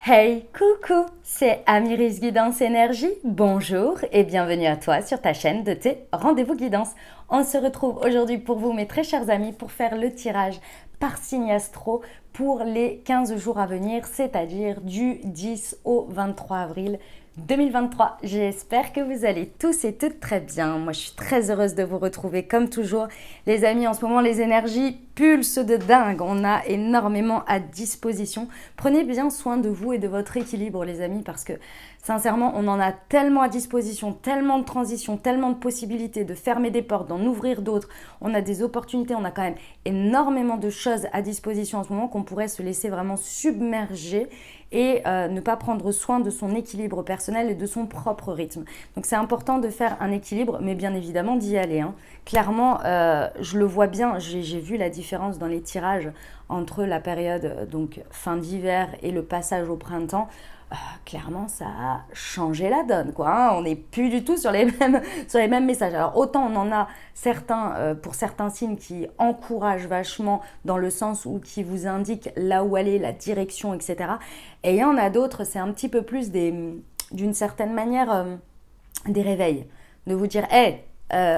Hey, coucou, c'est Amiris Guidance Énergie. Bonjour et bienvenue à toi sur ta chaîne de tes rendez-vous guidance. On se retrouve aujourd'hui pour vous, mes très chers amis, pour faire le tirage par signe astro pour les 15 jours à venir, c'est-à-dire du 10 au 23 avril 2023. J'espère que vous allez tous et toutes très bien. Moi, je suis très heureuse de vous retrouver comme toujours. Les amis, en ce moment, les énergies pulsent de dingue. On a énormément à disposition. Prenez bien soin de vous et de votre équilibre, les amis, parce que sincèrement, on en a tellement à disposition, tellement de transitions, tellement de possibilités de fermer des portes, d'en ouvrir d'autres. On a des opportunités, on a quand même énormément de choses à disposition en ce moment qu'on pourrait se laisser vraiment submerger et ne pas prendre soin de son équilibre personnel et de son propre rythme. Donc c'est important de faire un équilibre, mais bien évidemment d'y aller. Clairement, je le vois bien, j'ai vu la différence dans les tirages entre la période donc fin d'hiver et le passage au printemps. Clairement, ça a changé la donne, quoi. On n'est plus du tout sur les mêmes messages. Alors, autant on en a certains, pour certains signes qui encouragent vachement dans le sens où qui vous indiquent là où aller, la direction, etc. Et il y en a d'autres, c'est un petit peu plus d'une certaine manière, des réveils. De vous dire, hé,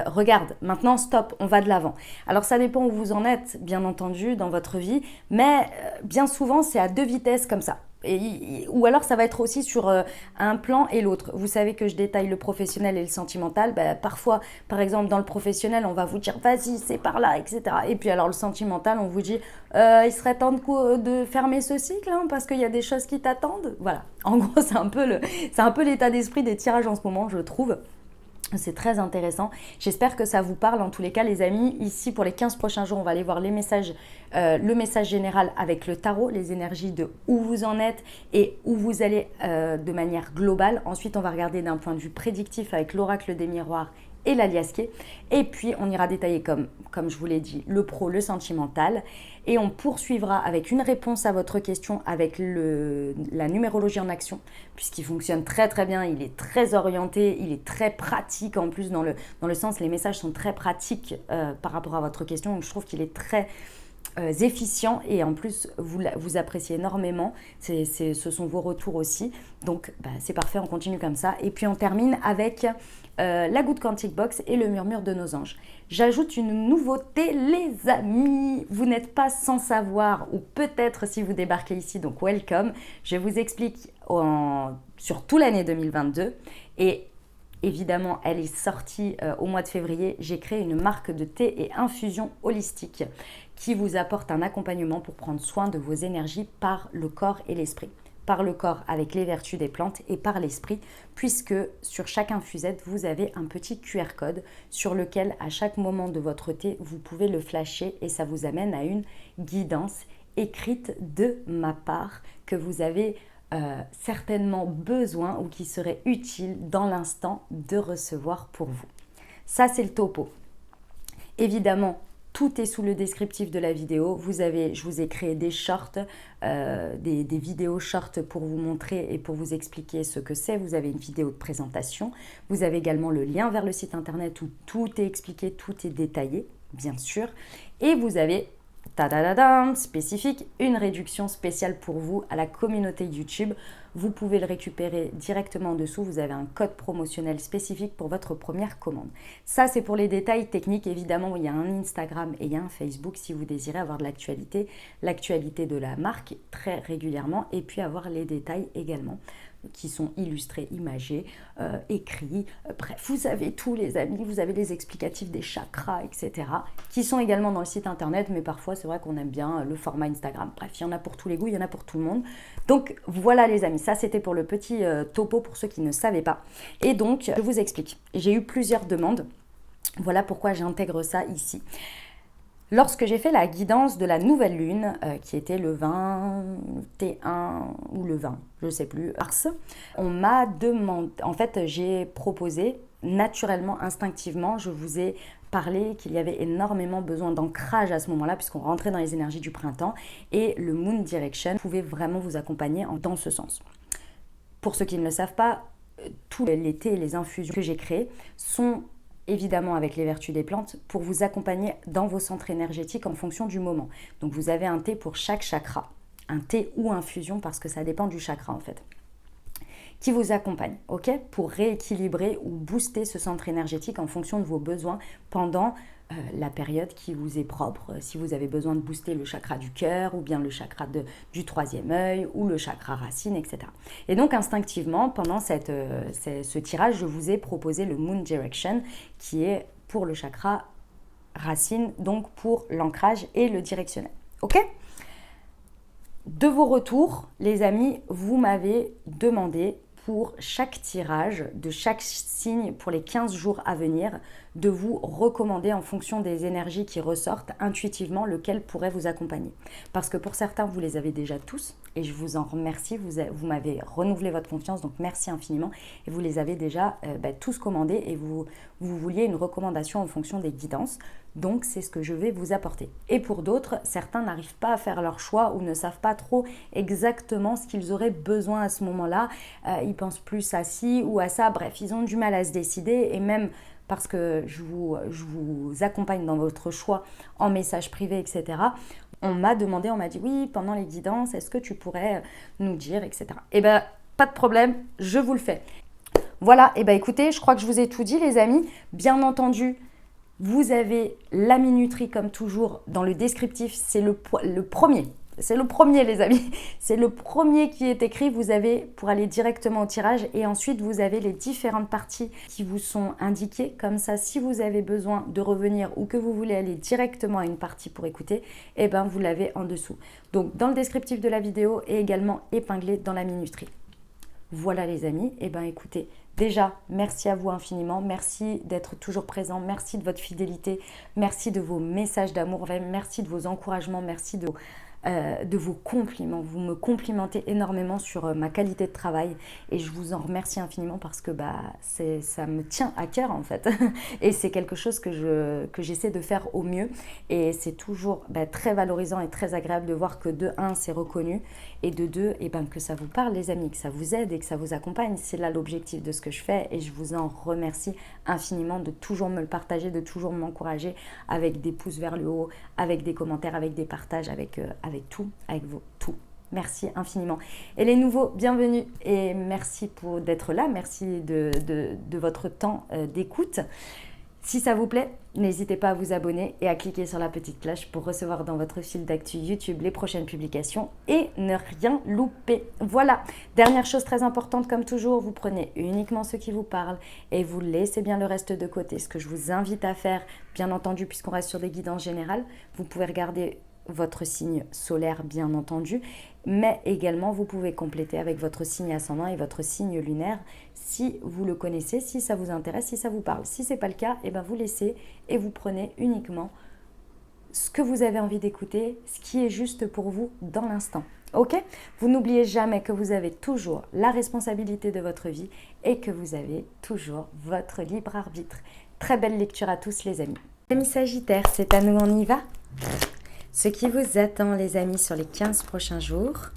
regarde, maintenant stop, on va de l'avant. Alors ça dépend où vous en êtes, bien entendu, dans votre vie, mais bien souvent c'est à deux vitesses comme ça. Ou alors ça va être aussi sur un plan et l'autre. Vous savez que je détaille le professionnel et le sentimental. Parfois, par exemple, dans le professionnel, on va vous dire vas-y, c'est par là, etc. Et puis alors le sentimental, on vous dit il serait temps de fermer ce cycle parce qu'il y a des choses qui t'attendent. Voilà. En gros, c'est un peu l'état d'esprit des tirages en ce moment, je trouve. C'est très intéressant. J'espère que ça vous parle. En tous les cas, les amis, ici, pour les 15 prochains jours, on va aller voir les messages, le message général avec le tarot, les énergies de où vous en êtes et où vous allez de manière globale. Ensuite, on va regarder d'un point de vue prédictif avec l'oracle des miroirs et l'aliasqué. Et puis, on ira détailler, comme je vous l'ai dit, le pro, le sentimental. Et on poursuivra avec une réponse à votre question avec la numérologie en action, puisqu'il fonctionne très très bien, il est très orienté, il est très pratique en plus dans le sens, les messages sont très pratiques par rapport à votre question. Donc je trouve qu'il est très efficient et en plus vous appréciez énormément, ce sont vos retours aussi, donc c'est parfait, on continue comme ça. Et puis on termine avec la goutte Quantic Box et le murmure de nos anges. J'ajoute une nouveauté, les amis, vous n'êtes pas sans savoir, ou peut-être si vous débarquez ici, donc welcome, je vous explique sur toute l'année 2022 et évidemment, elle est sortie au mois de février. J'ai créé une marque de thé et infusion holistique qui vous apporte un accompagnement pour prendre soin de vos énergies par le corps et l'esprit. Par le corps avec les vertus des plantes et par l'esprit, puisque sur chaque infusette, vous avez un petit QR code sur lequel, à chaque moment de votre thé, vous pouvez le flasher et ça vous amène à une guidance écrite de ma part que vous avez certainement besoin ou qui serait utile dans l'instant de recevoir pour vous. Ça, c'est le topo. Évidemment, tout est sous le descriptif de la vidéo. Je vous ai créé des shorts, des vidéos shorts pour vous montrer et pour vous expliquer ce que c'est. Vous avez une vidéo de présentation. Vous avez également le lien vers le site internet où tout est expliqué, tout est détaillé, bien sûr. Et vous avez spécifique, une réduction spéciale pour vous à la communauté YouTube. Vous pouvez le récupérer directement en dessous. Vous avez un code promotionnel spécifique pour votre première commande. Ça, c'est pour les détails techniques. Évidemment, il y a un Instagram et il y a un Facebook si vous désirez avoir de l'actualité de la marque très régulièrement et puis avoir les détails également qui sont illustrés, imagés, écrits. Bref, vous avez tous les amis, vous avez les explicatifs des chakras, etc. qui sont également dans le site internet, mais parfois c'est vrai qu'on aime bien le format Instagram. Bref, il y en a pour tous les goûts, il y en a pour tout le monde. Donc voilà les amis, ça c'était pour le petit topo pour ceux qui ne savaient pas. Et donc, je vous explique. J'ai eu plusieurs demandes. Voilà pourquoi j'intègre ça ici. Lorsque j'ai fait la guidance de la nouvelle lune, qui était le 21 ou le 20, je ne sais plus, mars, on m'a demandé, en fait j'ai proposé naturellement, instinctivement, je vous ai parlé qu'il y avait énormément besoin d'ancrage à ce moment-là, puisqu'on rentrait dans les énergies du printemps, et le Moon Direction pouvait vraiment vous accompagner dans ce sens. Pour ceux qui ne le savent pas, tous les thés et les infusions que j'ai créés sont évidemment avec les vertus des plantes, pour vous accompagner dans vos centres énergétiques en fonction du moment. Donc vous avez un thé pour chaque chakra, un thé ou infusion parce que ça dépend du chakra en fait, qui vous accompagne, ok, pour rééquilibrer ou booster ce centre énergétique en fonction de vos besoins pendant la période qui vous est propre. Si vous avez besoin de booster le chakra du cœur ou bien le chakra du troisième œil ou le chakra racine, etc. Et donc instinctivement, pendant ce tirage, je vous ai proposé le Moon Direction qui est pour le chakra racine, donc pour l'ancrage et le directionnel. Ok ? De vos retours, les amis, vous m'avez demandé pour chaque tirage, de chaque signe pour les 15 jours à venir, de vous recommander en fonction des énergies qui ressortent intuitivement lequel pourrait vous accompagner. Parce que pour certains, vous les avez déjà tous et je vous en remercie, vous m'avez renouvelé votre confiance, donc merci infiniment. Et vous les avez déjà tous commandés et vous vouliez une recommandation en fonction des guidances. Donc, c'est ce que je vais vous apporter. Et pour d'autres, certains n'arrivent pas à faire leur choix ou ne savent pas trop exactement ce qu'ils auraient besoin à ce moment-là. Ils pensent plus à ci ou à ça. Bref, ils ont du mal à se décider. Et même parce que je vous accompagne dans votre choix en message privé, etc., on m'a dit oui, pendant les guidances, est-ce que tu pourrais nous dire, etc. Eh bien, pas de problème, je vous le fais. Voilà, et bien écoutez, je crois que je vous ai tout dit, les amis. Bien entendu, vous avez la minuterie comme toujours dans le descriptif, c'est le premier. C'est le premier les amis, c'est le premier qui est écrit, vous avez pour aller directement au tirage et ensuite vous avez les différentes parties qui vous sont indiquées. Comme ça, si vous avez besoin de revenir ou que vous voulez aller directement à une partie pour écouter, eh ben vous l'avez en dessous. Donc dans le descriptif de la vidéo et également épinglé dans la minuterie. Voilà les amis, et ben écoutez, déjà merci à vous infiniment, merci d'être toujours présent, merci de votre fidélité, merci de vos messages d'amour, merci de vos encouragements, merci de vos compliments. Vous me complimentez énormément sur ma qualité de travail et je vous en remercie infiniment parce que ça me tient à cœur en fait et c'est quelque chose que j'essaie de faire au mieux et c'est toujours très valorisant et très agréable de voir que de 1 c'est reconnu et de 2 que ça vous parle les amis, que ça vous aide et que ça vous accompagne. C'est là l'objectif de ce que je fais et je vous en remercie infiniment de toujours me le partager, de toujours m'encourager avec des pouces vers le haut, avec des commentaires, avec des partages, avec tout, avec vous, tout. Merci infiniment. Et les nouveaux, bienvenue et merci d'être là. Merci de votre temps d'écoute. Si ça vous plaît, n'hésitez pas à vous abonner et à cliquer sur la petite cloche pour recevoir dans votre fil d'actu YouTube les prochaines publications et ne rien louper. Voilà, dernière chose très importante comme toujours, vous prenez uniquement ce qui vous parle et vous laissez bien le reste de côté. Ce que je vous invite à faire, bien entendu, puisqu'on reste sur des guidances générales, vous pouvez regarder votre signe solaire bien entendu, mais également vous pouvez compléter avec votre signe ascendant et votre signe lunaire si vous le connaissez, si ça vous intéresse, si ça vous parle. Si ce n'est pas le cas, vous laissez et vous prenez uniquement ce que vous avez envie d'écouter, ce qui est juste pour vous dans l'instant. Ok ? Vous n'oubliez jamais que vous avez toujours la responsabilité de votre vie et que vous avez toujours votre libre arbitre. Très belle lecture à tous les amis. Amis Sagittaires, c'est à nous, on y va ? Ce qui vous attend les amis sur les 15 prochains jours,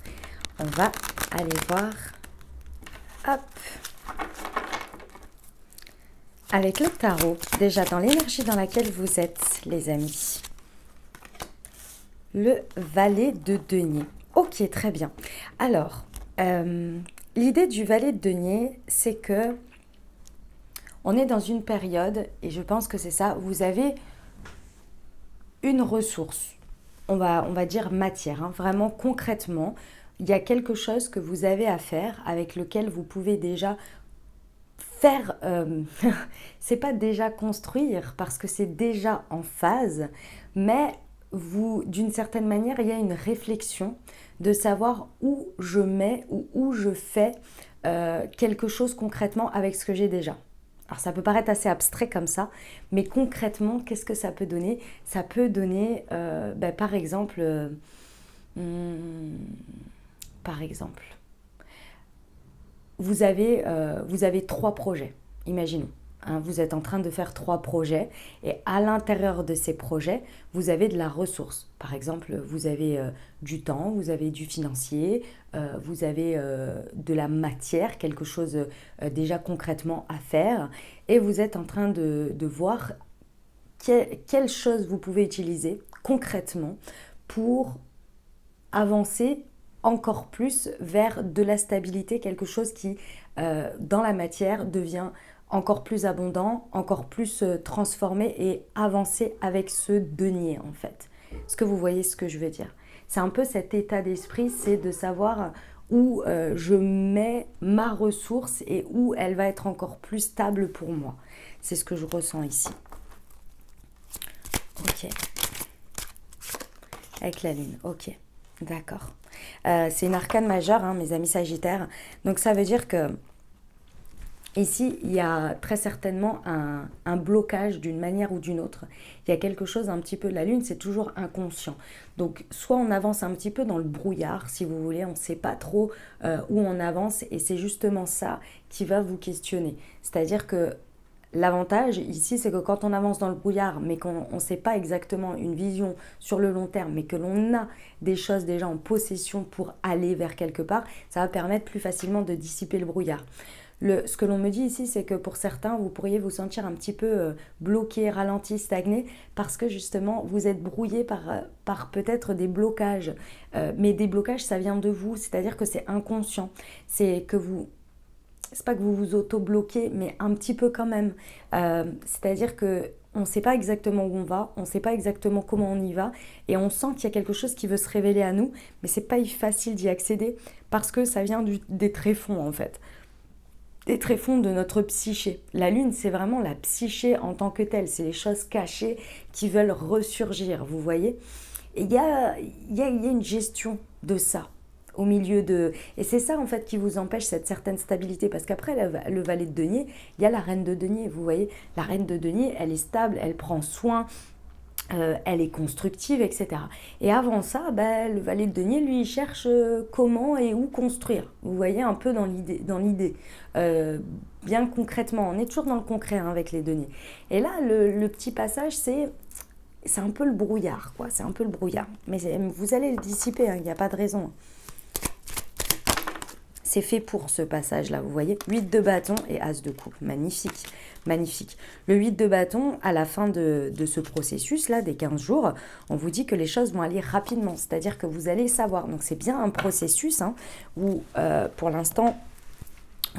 on va aller voir, hop, avec le tarot, déjà dans l'énergie dans laquelle vous êtes les amis. Le valet de denier. Ok, très bien. Alors, l'idée du valet de denier, c'est que on est dans une période, et je pense que c'est ça, vous avez une ressource. On va dire matière, vraiment concrètement, il y a quelque chose que vous avez à faire avec lequel vous pouvez déjà faire, c'est pas déjà construire parce que c'est déjà en phase, mais d'une certaine manière, il y a une réflexion de savoir où je mets ou où je fais quelque chose concrètement avec ce que j'ai déjà. Alors ça peut paraître assez abstrait comme ça, mais concrètement, qu'est-ce que ça peut donner ? Ça peut donner, par exemple, vous avez 3 projets, imaginons. Vous êtes en train de faire 3 projets et à l'intérieur de ces projets, vous avez de la ressource. Par exemple, vous avez du temps, vous avez du financier, vous avez de la matière, quelque chose déjà concrètement à faire et vous êtes en train de voir quelle chose vous pouvez utiliser concrètement pour avancer encore plus vers de la stabilité, quelque chose qui, dans la matière, devient encore plus abondant, encore plus transformé et avancé avec ce denier en fait. Est-ce que vous voyez ce que je veux dire? C'est un peu cet état d'esprit, c'est de savoir où je mets ma ressource et où elle va être encore plus stable pour moi. C'est ce que je ressens ici. Ok. Avec la lune, ok. D'accord. C'est une arcane majeure, hein, mes amis sagittaires. Donc ça veut dire que ici, il y a très certainement un blocage d'une manière ou d'une autre. Il y a quelque chose un petit peu... La lune, c'est toujours inconscient. Donc, soit on avance un petit peu dans le brouillard, si vous voulez, on ne sait pas trop où on avance. Et c'est justement ça qui va vous questionner. C'est-à-dire que l'avantage ici, c'est que quand on avance dans le brouillard, mais qu'on ne sait pas exactement une vision sur le long terme, mais que l'on a des choses déjà en possession pour aller vers quelque part, ça va permettre plus facilement de dissiper le brouillard. Ce que l'on me dit ici, c'est que pour certains, vous pourriez vous sentir un petit peu bloqué, ralenti, stagné, parce que justement, vous êtes brouillé par peut-être des blocages. Mais des blocages, ça vient de vous, c'est-à-dire que c'est inconscient. C'est que vous... C'est pas que vous vous auto-bloquez, mais un petit peu quand même. C'est-à-dire que on ne sait pas exactement où on va, on ne sait pas exactement comment on y va, et on sent qu'il y a quelque chose qui veut se révéler à nous, mais c'est pas facile d'y accéder parce que ça vient des tréfonds en fait. Des tréfonds de notre psyché. La lune, c'est vraiment la psyché en tant que telle. C'est les choses cachées qui veulent ressurgir, vous voyez. Et il y a une gestion de ça au milieu de... Et c'est ça, en fait, qui vous empêche cette certaine stabilité. Parce qu'après, le valet de denier, il y a la reine de denier, vous voyez. La reine de denier, elle est stable, elle prend soin, elle est constructive, etc. Et avant ça, le valet de denier, lui, il cherche comment et où construire. Vous voyez, un peu dans l'idée. Bien concrètement, on est toujours dans le concret hein, avec les deniers. Et là, le petit passage, c'est un peu le brouillard, quoi. C'est un peu le brouillard. Mais vous allez le dissiper, il n'y a pas de raison. C'est fait pour ce passage-là, vous voyez. 8 de bâton et as de coupe. Magnifique, magnifique. Le 8 de bâton, à la fin de ce processus-là, des 15 jours, on vous dit que les choses vont aller rapidement. C'est-à-dire que vous allez savoir. Donc, c'est bien un processus hein, où, pour l'instant,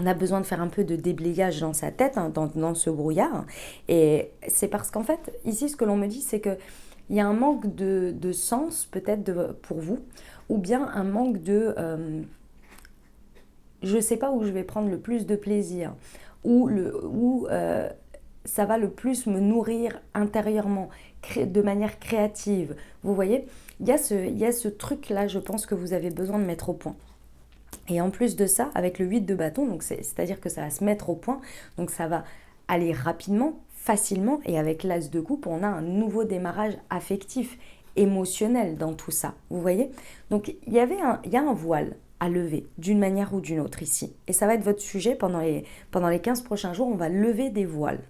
on a besoin de faire un peu de déblayage dans sa tête, hein, dans ce brouillard. Et c'est parce qu'en fait, ici, ce que l'on me dit, c'est qu'il y a un manque de sens, peut-être, pour vous, ou bien un manque de... je ne sais pas où je vais prendre le plus de plaisir, où ça va le plus me nourrir intérieurement, de manière créative. Vous voyez, il y a ce truc-là, je pense que vous avez besoin de mettre au point. Et en plus de ça, avec le 8 de bâton, donc c'est-à-dire que ça va se mettre au point, donc ça va aller rapidement, facilement, et avec l'as de coupe, on a un nouveau démarrage affectif, émotionnel dans tout ça, vous voyez. Donc il y a un voile à lever d'une manière ou d'une autre ici. Et ça va être votre sujet pendant les 15 prochains jours, on va lever des voiles.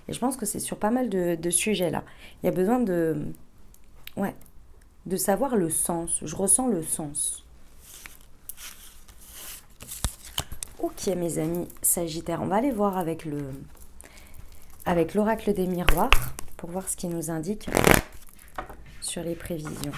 Et je pense que c'est sur pas mal de sujets là. Il y a besoin de savoir le sens. Je ressens le sens. Ok mes amis Sagittaires, on va aller voir avec l'oracle des miroirs pour voir ce qu'il nous indique sur les prévisions.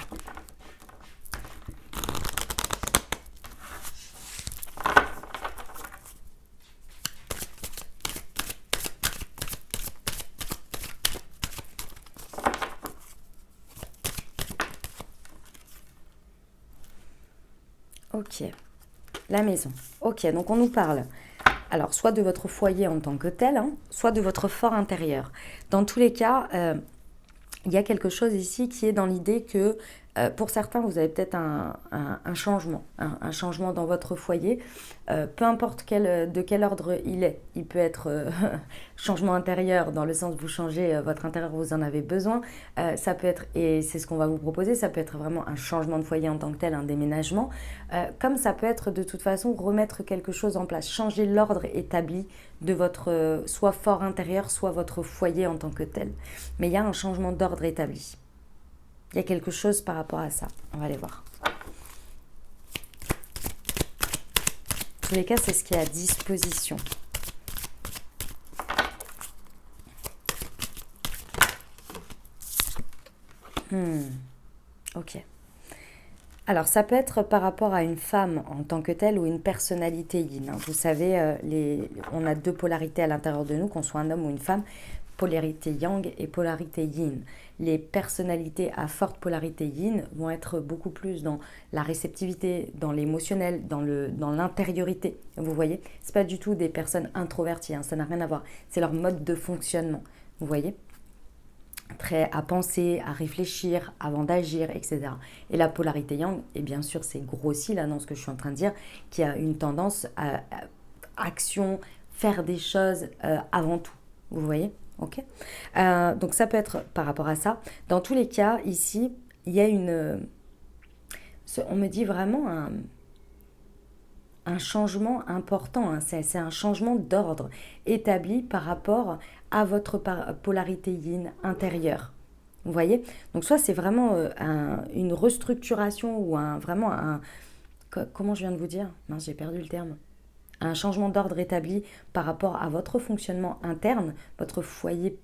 Ok, la maison. Ok, donc on nous parle, alors soit de votre foyer en tant que tel, hein, soit de votre fort intérieur. Dans tous les cas, il y a quelque chose ici qui est dans l'idée que pour certains, vous avez peut-être un changement, un changement dans votre foyer, peu importe de quel ordre il est. Il peut être changement intérieur, dans le sens où vous changez votre intérieur, vous en avez besoin. Ça peut être, et c'est ce qu'on va vous proposer, ça peut être vraiment un changement de foyer en tant que tel, un déménagement, comme ça peut être de toute façon remettre quelque chose en place, changer l'ordre établi de votre soit fort intérieur, soit votre foyer en tant que tel. Mais il y a un changement d'ordre établi. Il y a quelque chose par rapport à ça. On va aller voir. En tous les cas, c'est ce qui est à disposition. Ok. Alors, ça peut être par rapport à une femme en tant que telle ou une personnalité yin, hein. Vous savez, on a deux polarités à l'intérieur de nous, qu'on soit un homme ou une femme, polarité yang et polarité yin. Les personnalités à forte polarité yin vont être beaucoup plus dans la réceptivité, dans l'émotionnel, dans l'intériorité. Vous voyez, c'est pas du tout des personnes introverties, hein, ça n'a rien à voir. C'est leur mode de fonctionnement. Vous voyez, prêt à penser, à réfléchir avant d'agir, etc. Et la polarité yang, et bien sûr c'est grossi là dans ce que je suis en train de dire, qui a une tendance à action, faire des choses avant tout. Vous voyez? Ok. Donc ça peut être par rapport à ça. Dans tous les cas, ici, il y a on me dit vraiment un changement important, hein. C'est un changement d'ordre établi par rapport à votre polarité yin intérieure. Vous voyez? Donc soit c'est vraiment une restructuration ou vraiment un... Comment je viens de vous dire? Mince, j'ai perdu le terme. Un changement d'ordre établi par rapport à votre fonctionnement interne, votre foyer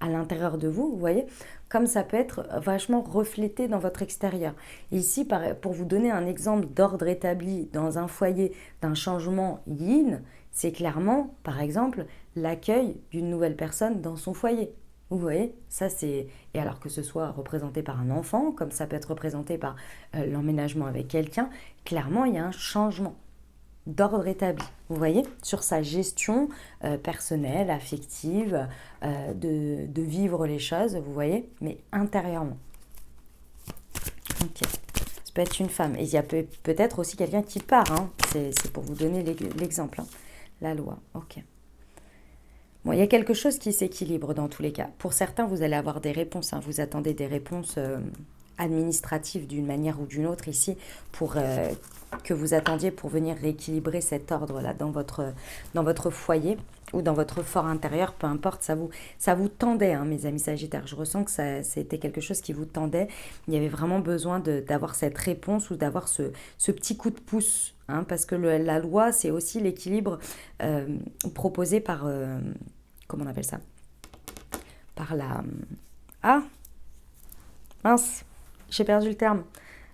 à l'intérieur de vous, vous voyez, comme ça peut être vachement reflété dans votre extérieur. Ici, pour vous donner un exemple d'ordre établi dans un foyer d'un changement yin, c'est clairement, par exemple, l'accueil d'une nouvelle personne dans son foyer. Vous voyez, ça c'est... Et alors que ce soit représenté par un enfant, comme ça peut être représenté par l'emménagement avec quelqu'un, clairement il y a un changement d'ordre établi, vous voyez, sur sa gestion personnelle, affective, de vivre les choses, vous voyez, mais intérieurement. Ok, ça peut être une femme. Et il y a peut-être aussi quelqu'un qui part, hein. C'est pour vous donner l'exemple, hein. La loi, ok. Bon, il y a quelque chose qui s'équilibre dans tous les cas. Pour certains, vous allez avoir des réponses, hein. Vous attendez des réponses administratives d'une manière ou d'une autre ici pour que vous attendiez pour venir rééquilibrer cet ordre-là dans votre foyer ou dans votre fort intérieur, peu importe, ça vous tendait, hein, mes amis Sagittaires. Je ressens que c'était quelque chose qui vous tendait. Il y avait vraiment besoin d'avoir cette réponse ou d'avoir ce petit coup de pouce, hein, parce que la loi, c'est aussi l'équilibre proposé par... comment on appelle ça? Par la... Ah, mince, j'ai perdu le terme.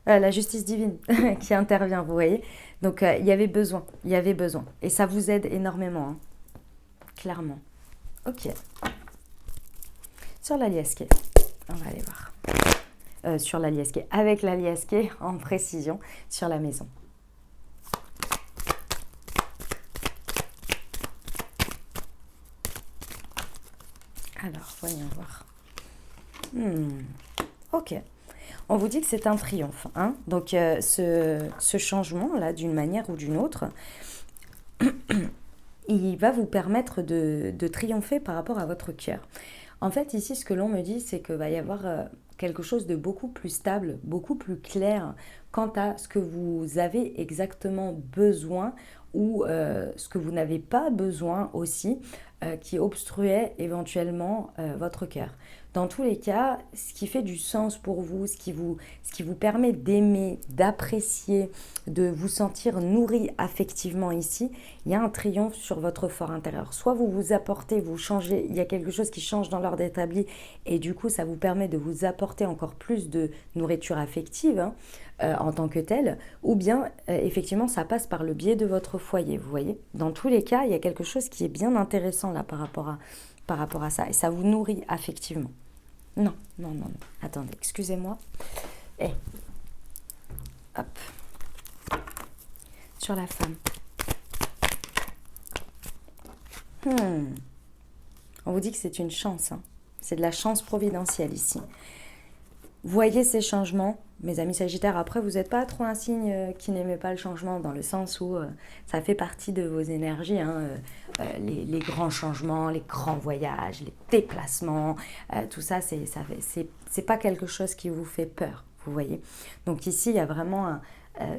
La justice divine qui intervient, vous voyez. Donc, il y avait besoin, il y avait besoin. Et ça vous aide énormément, hein, clairement. Ok. Sur la liesquée, on va aller voir. Sur la liesquée, avec la liesquée en précision, sur la maison. Alors, voyons voir. Ok. On vous dit que c'est un triomphe, hein. Donc, ce changement-là, d'une manière ou d'une autre, il va vous permettre de triompher par rapport à votre cœur. En fait, ici, ce que l'on me dit, c'est qu'il va y avoir quelque chose de beaucoup plus stable, beaucoup plus clair quant à ce que vous avez exactement besoin ou ce que vous n'avez pas besoin aussi, qui obstruait éventuellement votre cœur. Dans tous les cas, ce qui fait du sens pour vous, ce qui vous permet d'aimer, d'apprécier, de vous sentir nourri affectivement ici, il y a un triomphe sur votre fort intérieur. Soit vous vous apportez, vous changez, il y a quelque chose qui change dans l'ordre établi et du coup ça vous permet de vous apporter encore plus de nourriture affective, hein, en tant que telle, ou bien effectivement ça passe par le biais de votre foyer, vous voyez. Dans tous les cas, il y a quelque chose qui est bien intéressant là par rapport à ça et ça vous nourrit affectivement. Non, non, non, non. Attendez, excusez-moi. Hop. Sur la femme. On vous dit que c'est une chance, hein. C'est de la chance providentielle ici. Voyez ces changements, mes amis Sagittaires. Après, vous n'êtes pas trop un signe qui n'aimait pas le changement, dans le sens où ça fait partie de vos énergies, hein, les grands changements, les grands voyages, les déplacements, tout ça, c'est pas quelque chose qui vous fait peur, vous voyez. Donc ici, il y a vraiment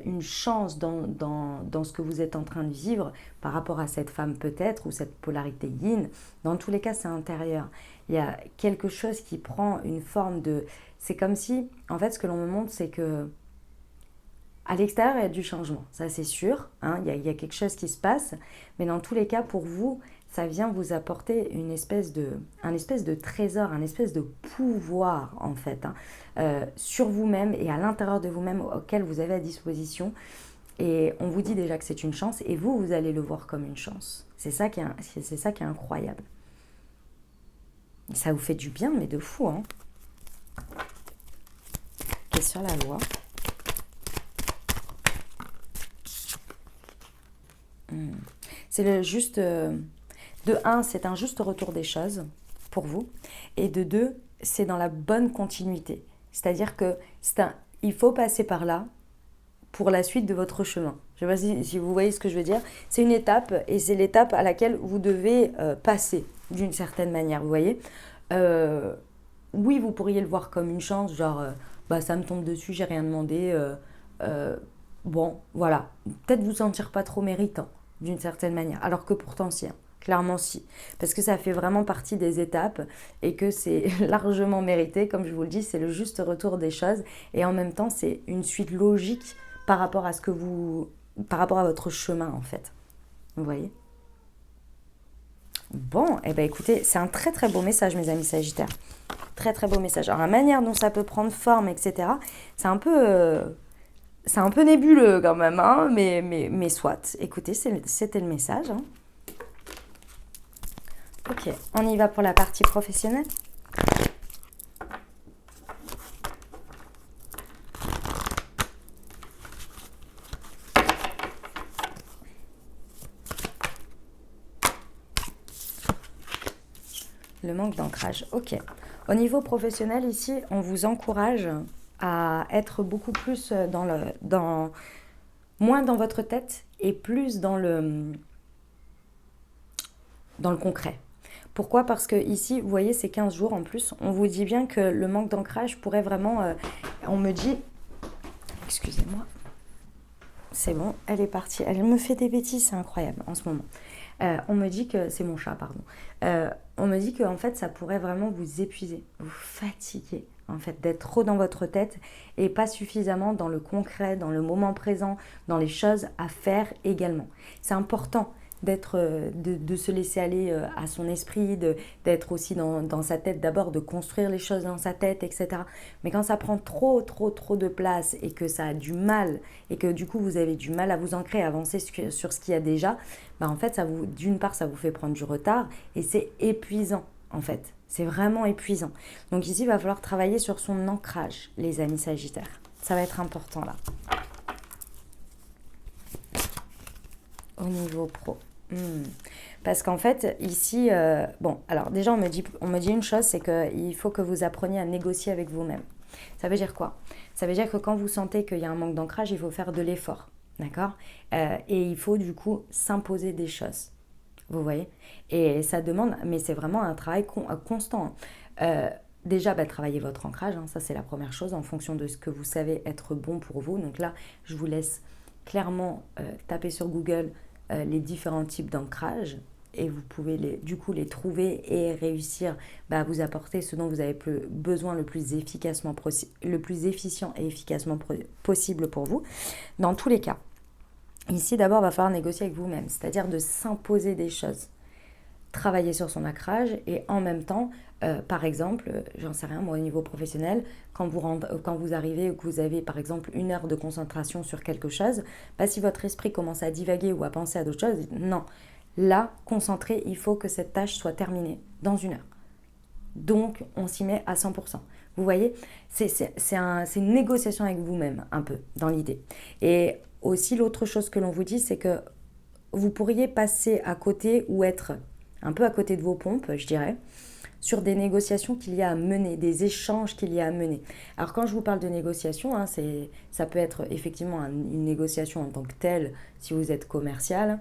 une chance dans ce que vous êtes en train de vivre par rapport à cette femme peut-être, ou cette polarité yin. Dans tous les cas, c'est intérieur. Il y a quelque chose qui prend une forme de... C'est comme si, en fait, ce que l'on me montre, c'est que À l'extérieur, il y a du changement, ça c'est sûr, hein, il y a quelque chose qui se passe, mais dans tous les cas, pour vous, ça vient vous apporter un espèce de trésor, un espèce de pouvoir en fait, hein, sur vous-même et à l'intérieur de vous-même auquel vous avez à disposition. Et on vous dit déjà que c'est une chance et vous, vous allez le voir comme une chance. C'est ça qui est incroyable. Et ça vous fait du bien, mais de fou, hein. Et sur la loi. C'est le juste... de un, c'est un juste retour des choses pour vous. Et de deux, c'est dans la bonne continuité. C'est-à-dire que il faut passer par là pour la suite de votre chemin. Je ne sais pas si vous voyez ce que je veux dire. C'est une étape et c'est l'étape à laquelle vous devez passer d'une certaine manière, vous voyez. Oui, vous pourriez le voir comme une chance, genre, bah, ça me tombe dessus, j'ai rien demandé. Bon, voilà. Peut-être vous sentir pas trop méritant, d'une certaine manière. Alors que pourtant, si. Hein. Clairement, si. Parce que ça fait vraiment partie des étapes et que c'est largement mérité. Comme je vous le dis, c'est le juste retour des choses. Et en même temps, c'est une suite logique par rapport à par rapport à votre chemin, en fait. Vous voyez? Bon, eh ben écoutez, c'est un très très beau message, mes amis Sagittaires. Très très beau message. Alors, la manière dont ça peut prendre forme, etc., c'est un peu, c'est un peu nébuleux quand même, hein, mais soit. Écoutez, c'était le message. Hein. Ok, on y va pour la partie professionnelle. Le manque d'ancrage, ok. Au niveau professionnel, ici, on vous encourage à être beaucoup plus moins dans votre tête et plus dans le concret. Pourquoi? Parce que ici, vous voyez, c'est 15 jours en plus. On vous dit bien que le manque d'ancrage pourrait vraiment... on me dit... Excusez-moi. C'est bon, elle est partie. Elle me fait des bêtises, c'est incroyable en ce moment. On me dit que... C'est mon chat, pardon. On me dit que en fait, ça pourrait vraiment vous épuiser, vous fatiguer. En fait, d'être trop dans votre tête et pas suffisamment dans le concret, dans le moment présent, dans les choses à faire également. C'est important de se laisser aller à son esprit, d'être aussi dans sa tête d'abord, de construire les choses dans sa tête, etc. Mais quand ça prend trop de place et que ça a du mal et que du coup vous avez du mal à vous ancrer, à avancer sur ce qu'il y a déjà, bah en fait, d'une part, ça vous fait prendre du retard et c'est épuisant en fait. C'est vraiment épuisant. Donc ici, il va falloir travailler sur son ancrage, les amis Sagittaires. Ça va être important là. Au niveau pro. Parce qu'en fait, ici, bon, alors déjà, on me dit une chose, c'est qu'il faut que vous appreniez à négocier avec vous-même. Ça veut dire quoi? Ça veut dire que quand vous sentez qu'il y a un manque d'ancrage, il faut faire de l'effort, d'accord? Et il faut du coup s'imposer des choses, vous voyez? Et ça demande, mais c'est vraiment un travail constant. Déjà, travailler votre ancrage, hein, ça c'est la première chose, en fonction de ce que vous savez être bon pour vous. Donc là, je vous laisse clairement taper sur Google les différents types d'ancrage et vous pouvez les trouver et réussir à vous apporter ce dont vous avez besoin le plus efficient et efficacement possible pour vous. Dans tous les cas, ici d'abord, il va falloir négocier avec vous-même, c'est-à-dire de s'imposer des choses. Travailler sur son ancrage et en même temps, par exemple, j'en sais rien, moi au niveau professionnel, quand vous arrivez ou que vous avez par exemple 1 heure de concentration sur quelque chose, si votre esprit commence à divaguer ou à penser à d'autres choses, non. Là, concentré, il faut que cette tâche soit terminée dans 1 heure. Donc, on s'y met à 100%. Vous voyez, c'est une négociation avec vous-même, un peu, dans l'idée. Et aussi, l'autre chose que l'on vous dit, c'est que vous pourriez passer à côté ou être un peu à côté de vos pompes, je dirais, sur des négociations qu'il y a à mener, des échanges qu'il y a à mener. Alors quand je vous parle de négociation, hein, ça peut être effectivement une négociation en tant que telle si vous êtes commercial.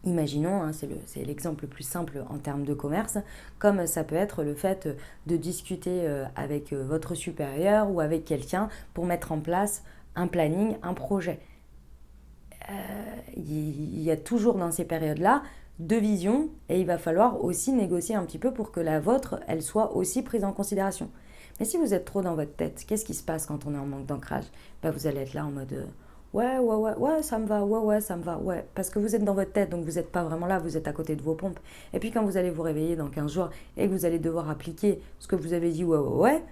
Imaginons, hein, c'est l'exemple le plus simple en termes de commerce, comme ça peut être le fait de discuter avec votre supérieur ou avec quelqu'un pour mettre en place un planning, un projet. Il y a toujours dans ces périodes-là 2 visions et il va falloir aussi négocier un petit peu pour que la vôtre, elle soit aussi prise en considération. Mais si vous êtes trop dans votre tête, qu'est-ce qui se passe quand on est en manque d'ancrage? Bah, vous allez être là en mode ouais, ouais, ouais, ouais, ça me va, ouais, ouais, ça me va, ouais. Parce que vous êtes dans votre tête, donc vous n'êtes pas vraiment là, vous êtes à côté de vos pompes. Et puis quand vous allez vous réveiller dans 15 jours et que vous allez devoir appliquer ce que vous avez dit ouais, ouais, ouais,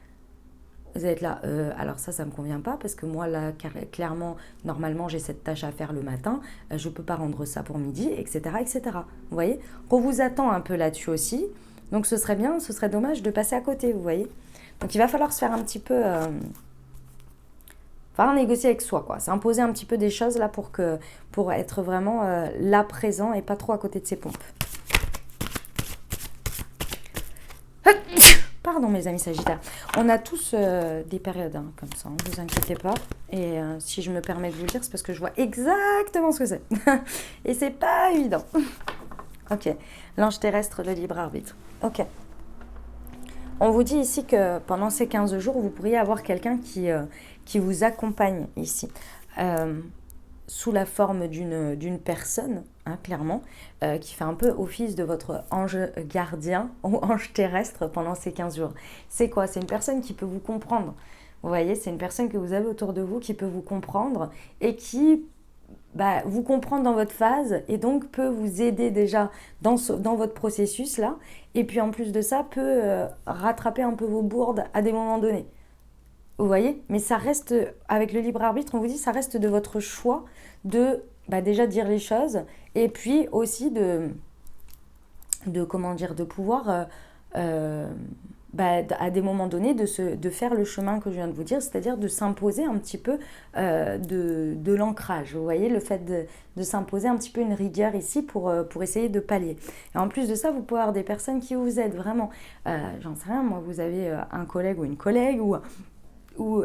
vous allez être là, alors ça me convient pas parce que moi là, clairement, normalement j'ai cette tâche à faire le matin, je peux pas rendre ça pour midi, etc., etc. Vous voyez? On vous attend un peu là-dessus aussi, donc ce serait bien, ce serait dommage de passer à côté, vous voyez? Donc il va falloir se faire un petit peu, enfin négocier avec soi, quoi. S'imposer un petit peu des choses là pour être vraiment là présent et pas trop à côté de ses pompes. Pardon mes amis Sagittaires. On a tous des périodes hein, comme ça, ne vous inquiétez pas. Et si je me permets de vous le dire, c'est parce que je vois exactement ce que c'est. Et c'est pas évident. Ok, l'ange terrestre, le libre arbitre. Ok. On vous dit ici que pendant ces 15 jours, vous pourriez avoir quelqu'un qui vous accompagne ici. Sous la forme d'une personne, hein, clairement, qui fait un peu office de votre ange gardien ou ange terrestre pendant ces 15 jours. C'est quoi? C'est une personne qui peut vous comprendre. Vous voyez, c'est une personne que vous avez autour de vous qui peut vous comprendre et qui vous comprend dans votre phase et donc peut vous aider déjà dans votre processus là. Et puis en plus de ça, peut rattraper un peu vos bourdes à des moments donnés. Vous voyez? Mais ça reste, avec le libre arbitre, on vous dit, ça reste de votre choix de déjà dire les choses et puis aussi comment dire, de pouvoir à des moments donnés de faire le chemin que je viens de vous dire, c'est-à-dire de s'imposer un petit peu de l'ancrage. Vous voyez, le fait de s'imposer un petit peu une rigueur ici pour essayer de pallier. Et en plus de ça, vous pouvez avoir des personnes qui vous aident vraiment. J'en sais rien, moi, vous avez un collègue ou une collègue ou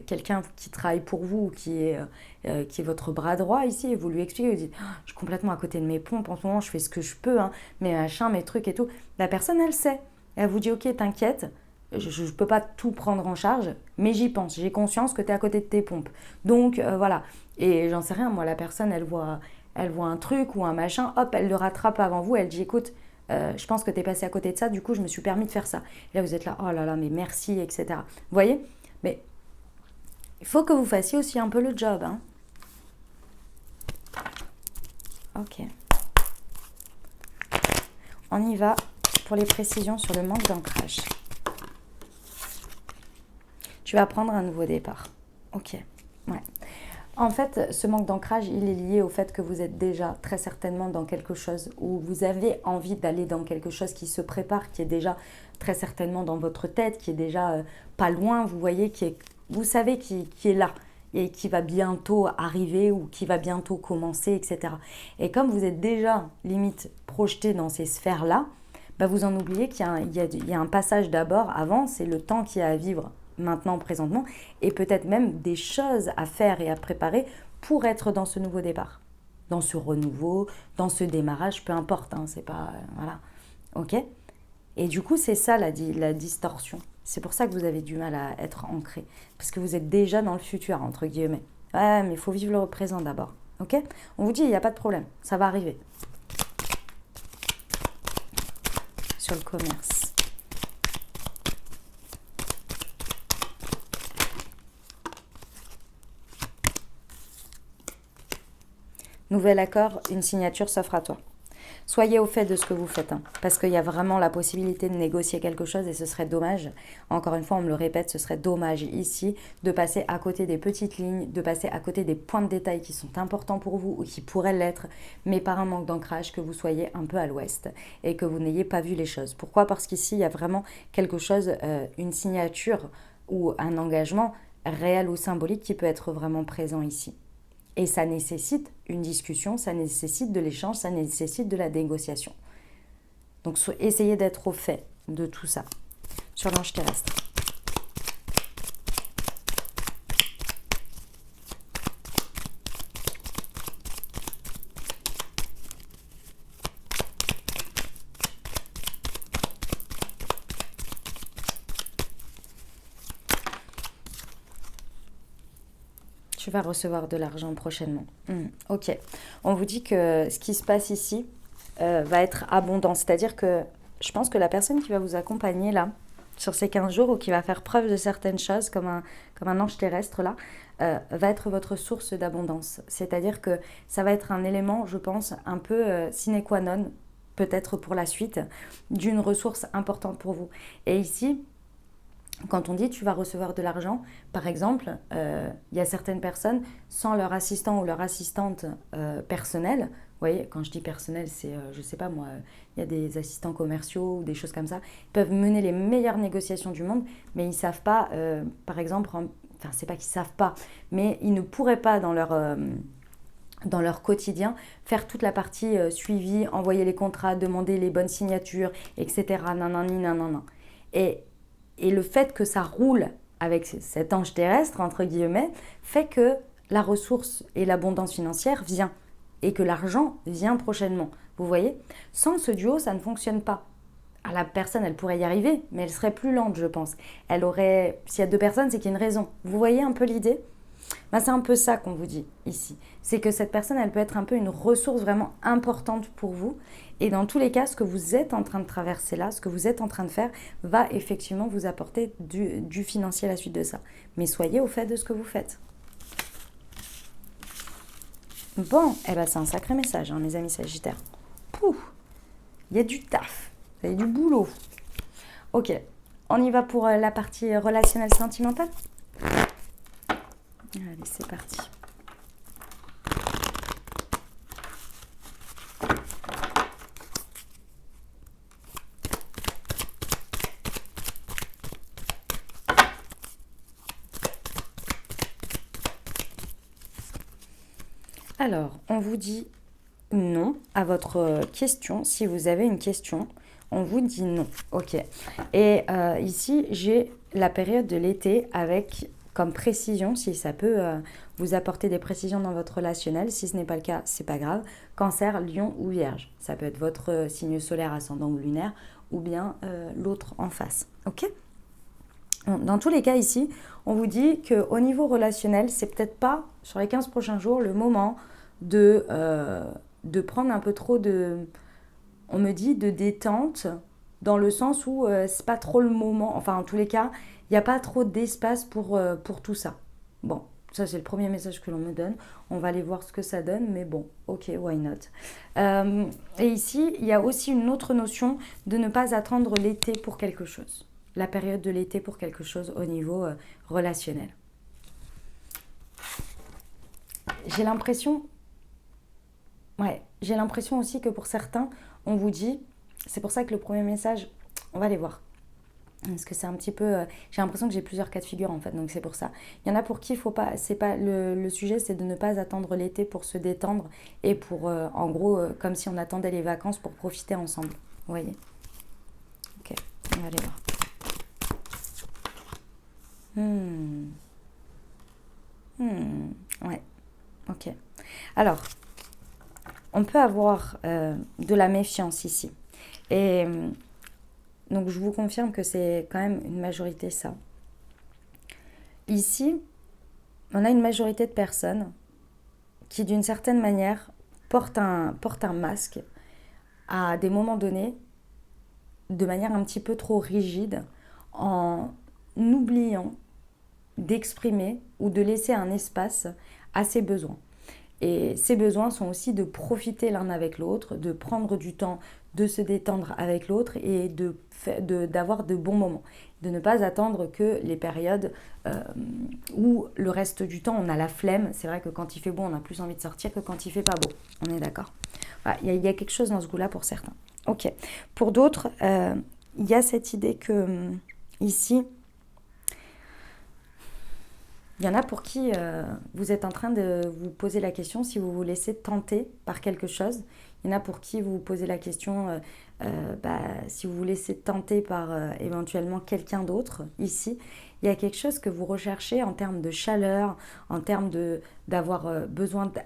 quelqu'un qui travaille pour vous, qui est votre bras droit ici, et vous lui expliquez, vous dites, oh, je suis complètement à côté de mes pompes, en ce moment je fais ce que je peux, hein, mes machins, mes trucs et tout. La personne, elle sait. Elle vous dit, ok, t'inquiète, je ne peux pas tout prendre en charge, mais j'y pense, j'ai conscience que tu es à côté de tes pompes. Donc voilà, et j'en sais rien, moi la personne, elle voit un truc ou un machin, hop, elle le rattrape avant vous, elle dit, écoute, je pense que tu es passé à côté de ça, du coup, je me suis permis de faire ça. Et là, vous êtes là, oh là là, mais merci, etc. Vous voyez? Mais il faut que vous fassiez aussi un peu le job. Hein. Ok. On y va pour les précisions sur le manque d'ancrage. Tu vas prendre un nouveau départ. Ok. Ouais. En fait, ce manque d'ancrage, il est lié au fait que vous êtes déjà très certainement dans quelque chose où vous avez envie d'aller dans quelque chose qui se prépare, qui est déjà très certainement dans votre tête, qui est déjà pas loin, vous voyez, vous savez qui est là et qui va bientôt arriver ou qui va bientôt commencer, etc. Et comme vous êtes déjà limite projeté dans ces sphères-là, vous en oubliez qu'il y a un passage d'abord avant, c'est le temps qu'il y a à vivre maintenant, présentement, et peut-être même des choses à faire et à préparer pour être dans ce nouveau départ, dans ce renouveau, dans ce démarrage, peu importe, hein, c'est pas... voilà, ok. Et du coup, c'est ça la distorsion. C'est pour ça que vous avez du mal à être ancré, parce que vous êtes déjà dans le futur, entre guillemets. Ouais, mais il faut vivre le présent d'abord, ok. On vous dit, il n'y a pas de problème, ça va arriver. Sur le commerce. Nouvel accord, une signature s'offre à toi. Soyez au fait de ce que vous faites, hein, parce qu'il y a vraiment la possibilité de négocier quelque chose et ce serait dommage, encore une fois on me le répète, ce serait dommage ici de passer à côté des petites lignes, de passer à côté des points de détail qui sont importants pour vous ou qui pourraient l'être, mais par un manque d'ancrage, que vous soyez un peu à l'ouest et que vous n'ayez pas vu les choses. Pourquoi? Parce qu'ici il y a vraiment quelque chose, une signature ou un engagement réel ou symbolique qui peut être vraiment présent ici. Et ça nécessite une discussion, ça nécessite de l'échange, ça nécessite de la négociation. Donc essayez d'être au fait de tout ça sur l'ange terrestre. Tu vas recevoir de l'argent prochainement. Ok. On vous dit que ce qui se passe ici va être abondant. C'est-à-dire que je pense que la personne qui va vous accompagner là, sur ces 15 jours ou qui va faire preuve de certaines choses, comme un ange terrestre là, va être votre source d'abondance. C'est-à-dire que ça va être un élément, je pense, un peu sine qua non, peut-être pour la suite, d'une ressource importante pour vous. Et ici, quand on dit tu vas recevoir de l'argent, par exemple, il y a certaines personnes sans leur assistant ou leur assistante personnelle. Vous voyez, quand je dis personnel, c'est, je sais pas moi, il y a des assistants commerciaux ou des choses comme ça. Ils peuvent mener les meilleures négociations du monde, mais ils ne savent pas, par exemple, enfin, c'est pas qu'ils ne savent pas, mais ils ne pourraient pas dans leur quotidien, faire toute la partie suivi, envoyer les contrats, demander les bonnes signatures, etc. Nanani, nanana. Et le fait que ça roule avec cet ange terrestre, entre guillemets, fait que la ressource et l'abondance financière vient et que l'argent vient prochainement. Vous voyez, sans ce duo, ça ne fonctionne pas. À la personne, elle pourrait y arriver, mais elle serait plus lente, je pense. Elle aurait, s'il y a deux personnes, c'est qu'il y a une raison. Vous voyez un peu l'idée ? Ben, c'est un peu ça qu'on vous dit ici. C'est que cette personne, elle peut être un peu une ressource vraiment importante pour vous. Et dans tous les cas, ce que vous êtes en train de traverser là, ce que vous êtes en train de faire, va effectivement vous apporter du financier à la suite de ça. Mais soyez au fait de ce que vous faites. Bon, eh ben c'est un sacré message, hein, mes amis sagittaires. Pouh, il y a du taf, il y a du boulot. Ok, on y va pour la partie relationnelle sentimentale. Allez, c'est parti. Alors, on vous dit non à votre question. Si vous avez une question, on vous dit non. Ok. Et ici, j'ai la période de l'été avec comme précision, si ça peut vous apporter des précisions dans votre relationnel. Si ce n'est pas le cas, c'est pas grave. Cancer, Lion ou Vierge. Ça peut être votre signe solaire, ascendant ou lunaire, ou bien l'autre en face. Ok ? Dans tous les cas ici, on vous dit qu'au niveau relationnel, c'est peut-être pas sur les 15 prochains jours le moment de prendre un peu trop de, on me dit, de détente, dans le sens où c'est pas trop le moment, enfin en tous les cas, il n'y a pas trop d'espace pour tout ça. Bon, ça c'est le premier message que l'on me donne. On va aller voir ce que ça donne, mais bon, ok, why not. Et ici, il y a aussi une autre notion de ne pas attendre l'été pour quelque chose. La période de l'été pour quelque chose au niveau relationnel. J'ai l'impression aussi que pour certains, on vous dit, c'est pour ça que le premier message, on va aller voir. Parce que c'est un petit peu, j'ai l'impression que j'ai plusieurs cas de figure en fait, donc c'est pour ça. Il y en a pour qui il faut pas, c'est pas le sujet, c'est de ne pas attendre l'été pour se détendre et pour, en gros, comme si on attendait les vacances pour profiter ensemble. Vous voyez ? Ok, on va aller voir. Ouais, ok. Alors, on peut avoir de la méfiance ici. Et donc, je vous confirme que c'est quand même une majorité ça. Ici, on a une majorité de personnes qui, d'une certaine manière, portent un masque à des moments donnés de manière un petit peu trop rigide en oubliant d'exprimer ou de laisser un espace à ses besoins. Et ces besoins sont aussi de profiter l'un avec l'autre, de prendre du temps, de se détendre avec l'autre et d'avoir de bons moments. De ne pas attendre que les périodes où le reste du temps on a la flemme. C'est vrai que quand il fait beau on a plus envie de sortir que quand il fait pas beau. On est d'accord. Voilà, il y a quelque chose dans ce goût-là pour certains. Ok. Pour d'autres, il y a cette idée que ici, il y en a pour qui vous êtes en train de vous poser la question si vous vous laissez tenter par quelque chose. Il y en a pour qui vous vous posez la question si vous vous laissez tenter par éventuellement quelqu'un d'autre ici. Il y a quelque chose que vous recherchez en termes de chaleur, en termes d'avoir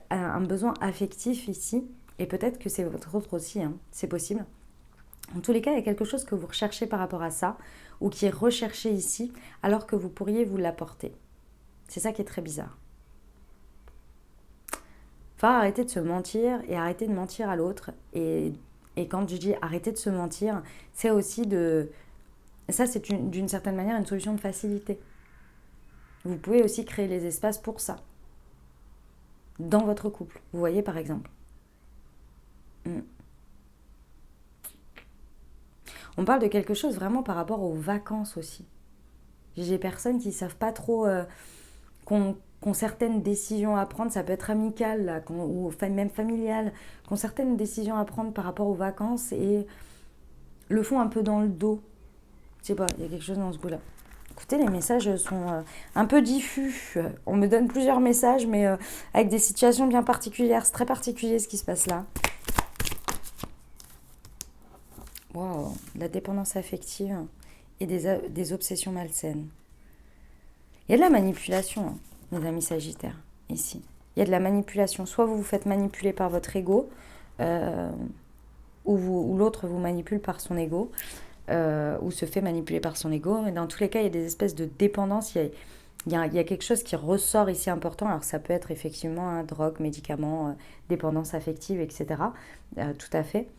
un besoin affectif ici. Et peut-être que c'est votre autre aussi, hein, c'est possible. En tous les cas, il y a quelque chose que vous recherchez par rapport à ça ou qui est recherché ici alors que vous pourriez vous l'apporter. C'est ça qui est très bizarre. Faut arrêter de se mentir et arrêter de mentir à l'autre. Et quand je dis arrêter de se mentir, c'est aussi de Et ça, c'est d'une certaine manière une solution de facilité. Vous pouvez aussi créer les espaces pour ça. Dans votre couple, vous voyez par exemple. On parle de quelque chose vraiment par rapport aux vacances aussi. J'ai des personnes qui ne savent pas trop, qu'ont certaines décisions à prendre, ça peut être amical là, ou même familial, qu'ont certaines décisions à prendre par rapport aux vacances et le font un peu dans le dos. Je sais pas, il y a quelque chose dans ce goût-là. Écoutez, les messages sont un peu diffus. On me donne plusieurs messages, mais avec des situations bien particulières. C'est très particulier ce qui se passe là. Wow, la dépendance affective et des obsessions malsaines. Il y a de la manipulation, hein, mes amis sagittaires, ici. Il y a de la manipulation. Soit vous vous faites manipuler par votre ego, ou l'autre vous manipule par son ego, ou se fait manipuler par son ego. Mais dans tous les cas, il y a des espèces de dépendance. Il y a quelque chose qui ressort ici important. Alors ça peut être effectivement drogue, médicaments, dépendance affective, etc. Tout à fait.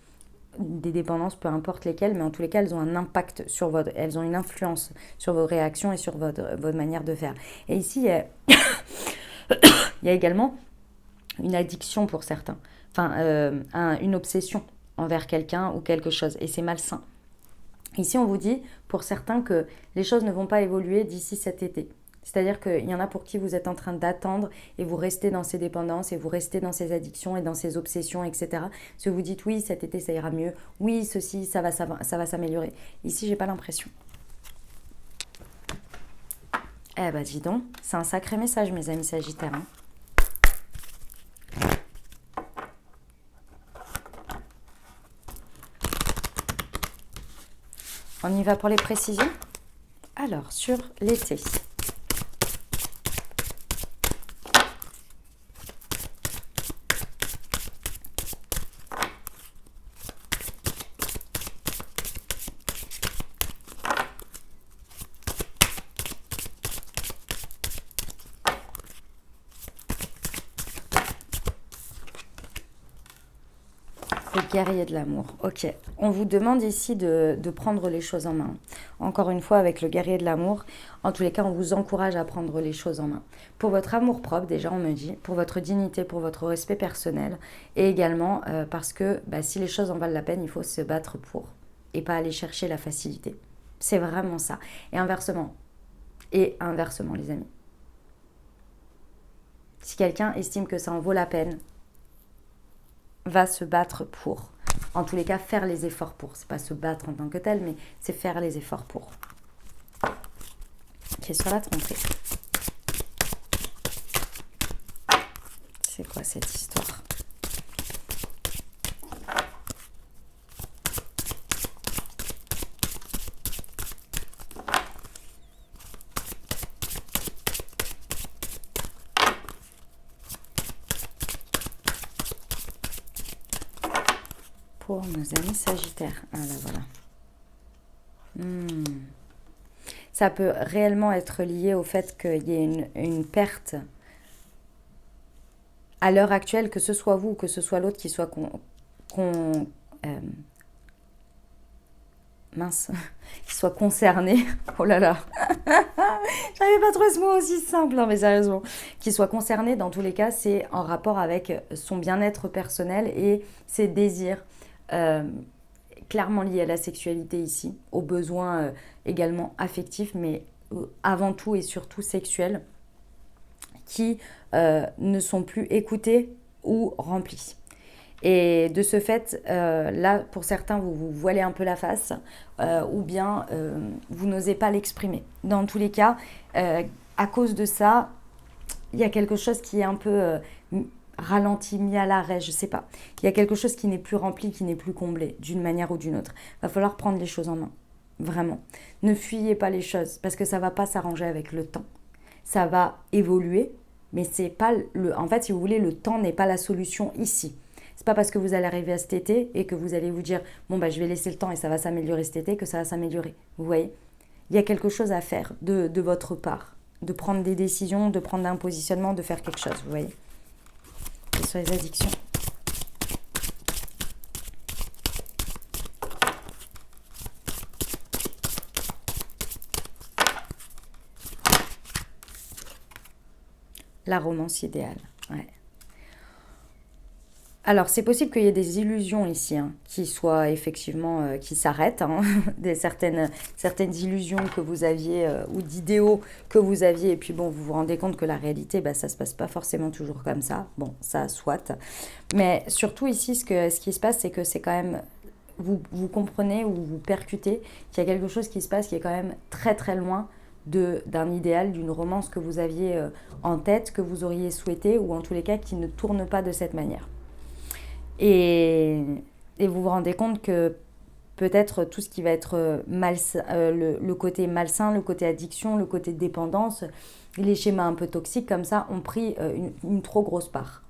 Des dépendances, peu importe lesquelles, mais en tous les cas, elles ont un impact sur elles ont une influence sur vos réactions et sur votre manière de faire. Et ici, il y a également une addiction pour certains, une obsession envers quelqu'un ou quelque chose, et c'est malsain. Ici, on vous dit, pour certains, que les choses ne vont pas évoluer d'ici cet été. C'est-à-dire qu'il y en a pour qui vous êtes en train d'attendre et vous restez dans ces dépendances et vous restez dans ces addictions et dans ces obsessions, etc. Parce que vous dites, oui, cet été, ça ira mieux. Oui, ceci, ça va s'améliorer. Ici, j'ai pas l'impression. Eh ben, dis donc, c'est un sacré message, mes amis sagittaires. Hein. On y va pour les précisions? Alors, sur l'été. Le guerrier de l'amour. Ok. On vous demande ici de prendre les choses en main. Encore une fois, avec le guerrier de l'amour, en tous les cas, on vous encourage à prendre les choses en main. Pour votre amour propre, déjà, on me dit, pour votre dignité, pour votre respect personnel, et également parce que si les choses en valent la peine, il faut se battre pour, et pas aller chercher la facilité. C'est vraiment ça. Et inversement, les amis. Si quelqu'un estime que ça en vaut la peine, va se battre pour. En tous les cas, faire les efforts pour. C'est pas se battre en tant que tel, mais c'est faire les efforts pour. Ok, sur la tromperie. C'est quoi cette histoire ? Pour nos amis sagittaires. Ah là, voilà. Ça peut réellement être lié au fait qu'il y ait une perte à l'heure actuelle, que ce soit vous ou que ce soit l'autre qui soit qui soit concerné. Oh là là. J'arrivais pas à trouver ce mot aussi simple, mais sérieusement. Qui soit concerné, dans tous les cas, c'est en rapport avec son bien-être personnel et ses désirs. Clairement lié à la sexualité ici, aux besoins également affectifs, mais avant tout et surtout sexuels, qui ne sont plus écoutés ou remplis. Et de ce fait, là, pour certains, vous vous voilez un peu la face, ou bien vous n'osez pas l'exprimer. Dans tous les cas, à cause de ça, il y a quelque chose qui est un peu ralenti, mis à l'arrêt, je sais pas. Il y a quelque chose qui n'est plus rempli, qui n'est plus comblé, d'une manière ou d'une autre. Il va falloir prendre les choses en main, vraiment. Ne fuyez pas les choses, parce que ça va pas s'arranger avec le temps. Ça va évoluer, mais c'est pas en fait, si vous voulez, le temps n'est pas la solution ici. C'est pas parce que vous allez arriver à cet été et que vous allez vous dire bon je vais laisser le temps et ça va s'améliorer cet été que ça va s'améliorer. Vous voyez, il y a quelque chose à faire de votre part, de prendre des décisions, de prendre un positionnement, de faire quelque chose. Vous voyez. Et sur les addictions. la romance idéale. Ouais. Alors, c'est possible qu'il y ait des illusions ici, hein, qui soient effectivement, qui s'arrêtent, hein, certaines illusions que vous aviez ou d'idéaux que vous aviez, et puis bon, vous vous rendez compte que la réalité, bah, ça se passe pas forcément toujours comme ça. Bon, ça soit. Mais surtout ici, ce qui se passe, c'est que c'est quand même, vous comprenez ou vous percutez qu'il y a quelque chose qui se passe qui est quand même très très loin d'un idéal, d'une romance que vous aviez en tête, que vous auriez souhaité, ou en tous les cas qui ne tourne pas de cette manière. Et, et vous vous rendez compte que peut-être tout ce qui va être le côté malsain, le côté addiction, le côté dépendance, les schémas un peu toxiques comme ça ont pris une trop grosse part.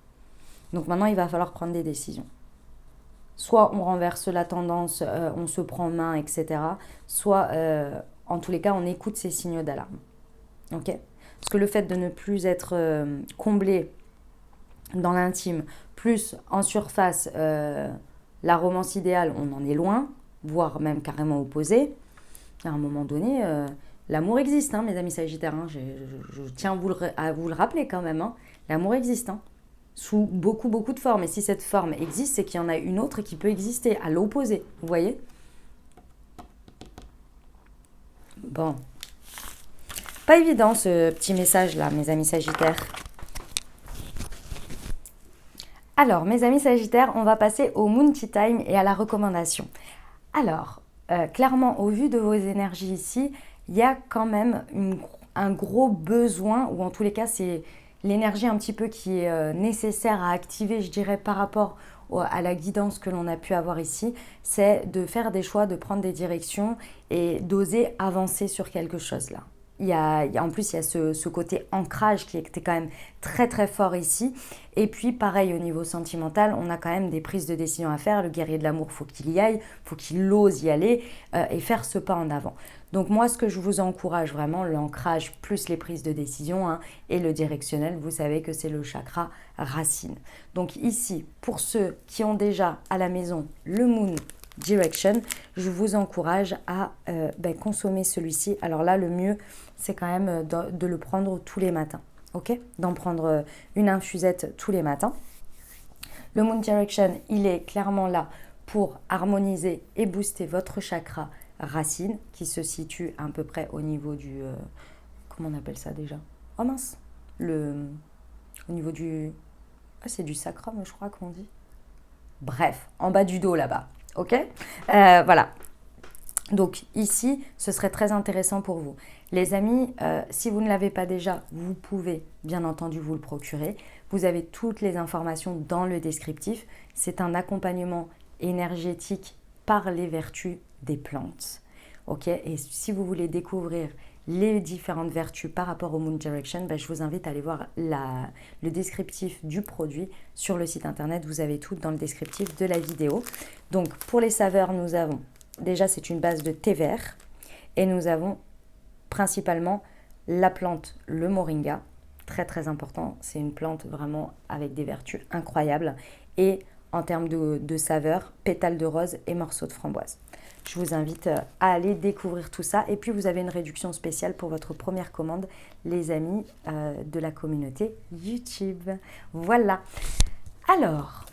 Donc maintenant, il va falloir prendre des décisions. Soit on renverse la tendance, on se prend en main, etc. Soit, en tous les cas, on écoute ces signaux d'alarme. Ok ? Parce que le fait de ne plus être comblé dans l'intime, plus en surface, la romance idéale, on en est loin, voire même carrément opposé. À un moment donné, l'amour existe, hein, mes amis sagittaires. Hein, je tiens à vous le rappeler quand même. Hein, l'amour existe, hein, sous beaucoup, beaucoup de formes. Et si cette forme existe, c'est qu'il y en a une autre qui peut exister à l'opposé. Vous voyez ? Bon. Pas évident ce petit message-là, mes amis sagittaires. Alors, mes amis sagittaires, on va passer au Moon Tea Time et à la recommandation. Alors, clairement, au vu de vos énergies ici, il y a quand même un gros besoin, ou en tous les cas, c'est l'énergie un petit peu qui est nécessaire à activer, je dirais, par rapport à la guidance que l'on a pu avoir ici, c'est de faire des choix, de prendre des directions et d'oser avancer sur quelque chose là. En plus, il y a ce côté ancrage qui était quand même très très fort ici. Et puis pareil au niveau sentimental, on a quand même des prises de décision à faire. Le guerrier de l'amour, faut qu'il y aille, faut qu'il ose y aller et faire ce pas en avant. Donc moi, ce que je vous encourage vraiment, l'ancrage plus les prises de décision hein, et le directionnel, vous savez que c'est le chakra racine. Donc ici, pour ceux qui ont déjà à la maison le Moon Direction, je vous encourage à consommer celui-ci. Alors là, le mieux, c'est quand même de le prendre tous les matins. Ok ? D'en prendre une infusette tous les matins. Le Moon Direction, il est clairement là pour harmoniser et booster votre chakra racine qui se situe à peu près au niveau du... comment on appelle ça déjà ? Oh mince ! Au niveau du... Ah, c'est du sacrum, je crois qu'on dit. Bref, en bas du dos là-bas. Ok ? Voilà. Donc ici, ce serait très intéressant pour vous. Les amis, si vous ne l'avez pas déjà, vous pouvez bien entendu vous le procurer. Vous avez toutes les informations dans le descriptif. C'est un accompagnement énergétique par les vertus des plantes. Ok ? Et si vous voulez découvrir les différentes vertus par rapport au Moon Direction, je vous invite à aller voir le descriptif du produit sur le site internet. Vous avez tout dans le descriptif de la vidéo. Donc pour les saveurs, nous avons déjà c'est une base de thé vert et nous avons principalement la plante, le moringa, très très important. C'est une plante vraiment avec des vertus incroyables et en termes de saveurs, pétales de rose et morceaux de framboise. Je vous invite à aller découvrir tout ça. Et puis, vous avez une réduction spéciale pour votre première commande, les amis de la communauté YouTube. Voilà. Alors,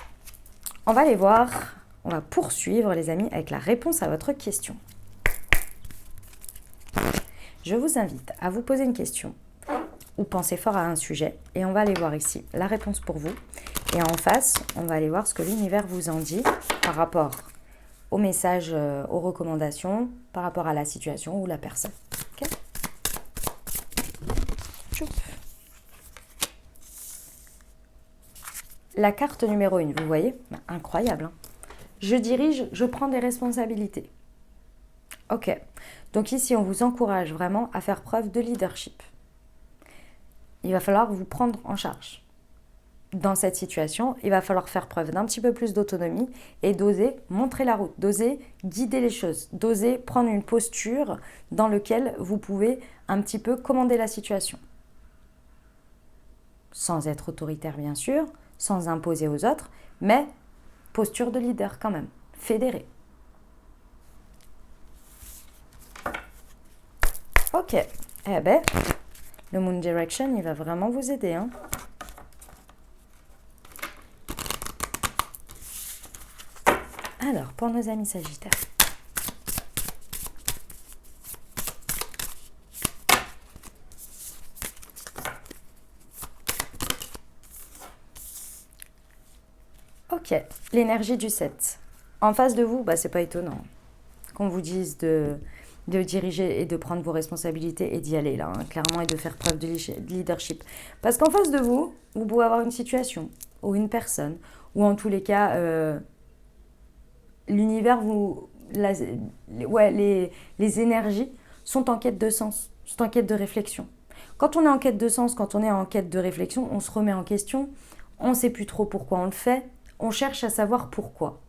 on va aller voir, on va poursuivre, les amis, avec la réponse à votre question. Je vous invite à vous poser une question ou penser fort à un sujet. Et on va aller voir ici la réponse pour vous. Et en face, on va aller voir ce que l'univers vous en dit par rapport au message, aux recommandations, par rapport à la situation ou la personne. Okay. La carte numéro 1, vous voyez, incroyable. Hein, je dirige, je prends des responsabilités. Ok, donc ici, on vous encourage vraiment à faire preuve de leadership. Il va falloir vous prendre en charge. Dans cette situation, il va falloir faire preuve d'un petit peu plus d'autonomie et d'oser montrer la route, d'oser guider les choses, d'oser prendre une posture dans laquelle vous pouvez un petit peu commander la situation. Sans être autoritaire bien sûr, sans imposer aux autres, mais posture de leader quand même, fédéré. Ok, le Moon Direction, il va vraiment vous aider, hein. Alors, pour nos amis Sagittaires. Ok, l'énergie du 7. En face de vous, c'est pas étonnant qu'on vous dise de diriger et de prendre vos responsabilités et d'y aller là, clairement, et de faire preuve de leadership. Parce qu'en face de vous, vous pouvez avoir une situation ou une personne, ou en tous les cas, l'univers les énergies sont en quête de sens, sont en quête de réflexion. Quand on est en quête de sens, quand on est en quête de réflexion, on se remet en question, on ne sait plus trop pourquoi on le fait, on cherche à savoir pourquoi.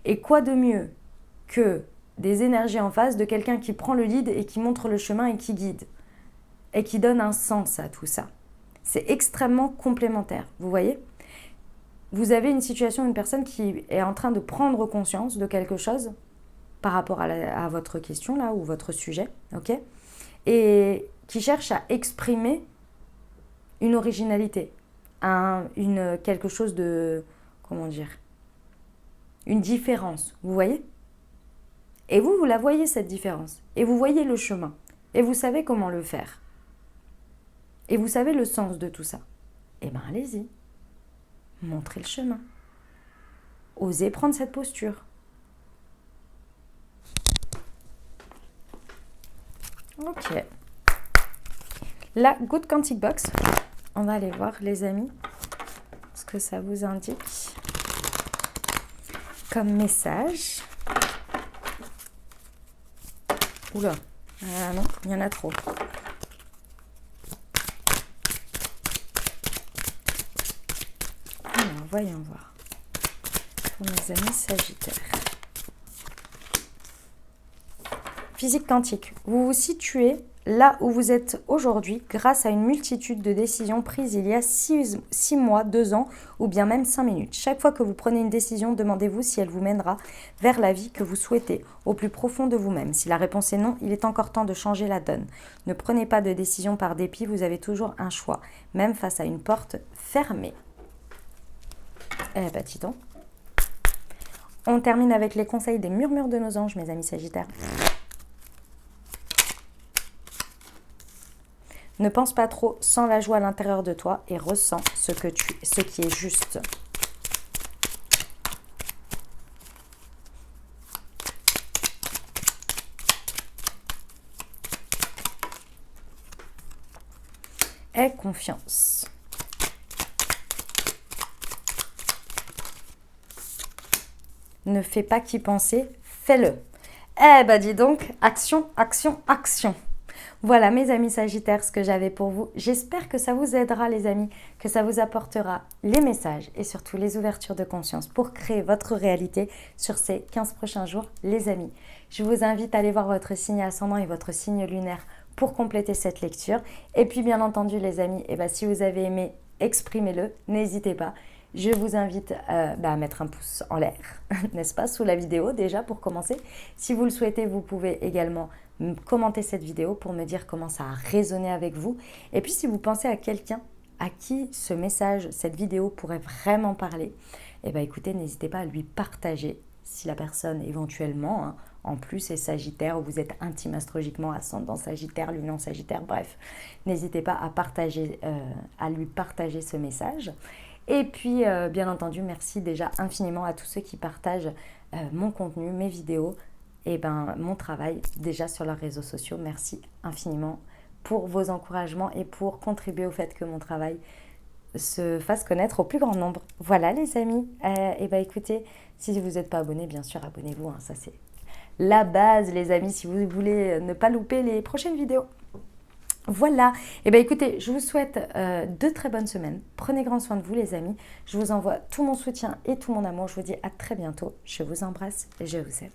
Et quoi de mieux que des énergies en face de quelqu'un qui prend le lead et qui montre le chemin et qui guide et qui donne un sens à tout ça. C'est extrêmement complémentaire, vous voyez ? Vous avez une situation, une personne qui est en train de prendre conscience de quelque chose par rapport à votre question là ou votre sujet, ok ? Et qui cherche à exprimer une originalité, quelque chose de, comment dire, une différence, vous voyez ? Et vous la voyez cette différence, et vous voyez le chemin, et vous savez comment le faire, et vous savez le sens de tout ça. Eh bien allez-y, montrez le chemin, osez prendre cette posture. Ok. La Good Quantic Box, on va aller voir les amis, ce que ça vous indique comme message. Oula, ah non, il y en a trop. Alors, voyons voir. Pour mes amis Sagittaires. Physique quantique. Vous vous situez là où vous êtes aujourd'hui grâce à une multitude de décisions prises il y a 6 mois, 2 ans ou bien même 5 minutes. Chaque fois que vous prenez une décision, demandez-vous si elle vous mènera vers la vie que vous souhaitez, au plus profond de vous-même. Si la réponse est non, il est encore temps de changer la donne. Ne prenez pas de décision par dépit, vous avez toujours un choix, même face à une porte fermée. Eh ben, dis donc. On termine avec les conseils des murmures de nos anges, mes amis Sagittaires. Ne pense pas trop, sens la joie à l'intérieur de toi et ressens ce qui est juste. Aie confiance. Ne fais pas qu'y penser, fais-le. Eh ben dis donc, action, action, action. Voilà mes amis Sagittaires, ce que j'avais pour vous. J'espère que ça vous aidera les amis, que ça vous apportera les messages et surtout les ouvertures de conscience pour créer votre réalité sur ces 15 prochains jours les amis. Je vous invite à aller voir votre signe ascendant et votre signe lunaire pour compléter cette lecture. Et puis bien entendu les amis, si vous avez aimé, exprimez-le, n'hésitez pas. Je vous invite à mettre un pouce en l'air, n'est-ce pas, sous la vidéo déjà pour commencer. Si vous le souhaitez, vous pouvez également commenter cette vidéo pour me dire comment ça a résonné avec vous. Et puis si vous pensez à quelqu'un à qui ce message, cette vidéo pourrait vraiment parler, écoutez, n'hésitez pas à lui partager si la personne éventuellement, en plus est Sagittaire ou vous êtes intime astrologiquement, ascendant Sagittaire, lune en Sagittaire, bref, n'hésitez pas à lui partager ce message. Et puis, bien entendu, merci déjà infiniment à tous ceux qui partagent mon contenu, mes vidéos, et mon travail déjà sur leurs réseaux sociaux. Merci infiniment pour vos encouragements et pour contribuer au fait que mon travail se fasse connaître au plus grand nombre. Voilà les amis, écoutez, si vous n'êtes pas abonné, bien sûr, abonnez-vous, ça c'est la base les amis, si vous voulez ne pas louper les prochaines vidéos. Voilà, écoutez, je vous souhaite de très bonnes semaines. Prenez grand soin de vous les amis. Je vous envoie tout mon soutien et tout mon amour. Je vous dis à très bientôt. Je vous embrasse et je vous aime.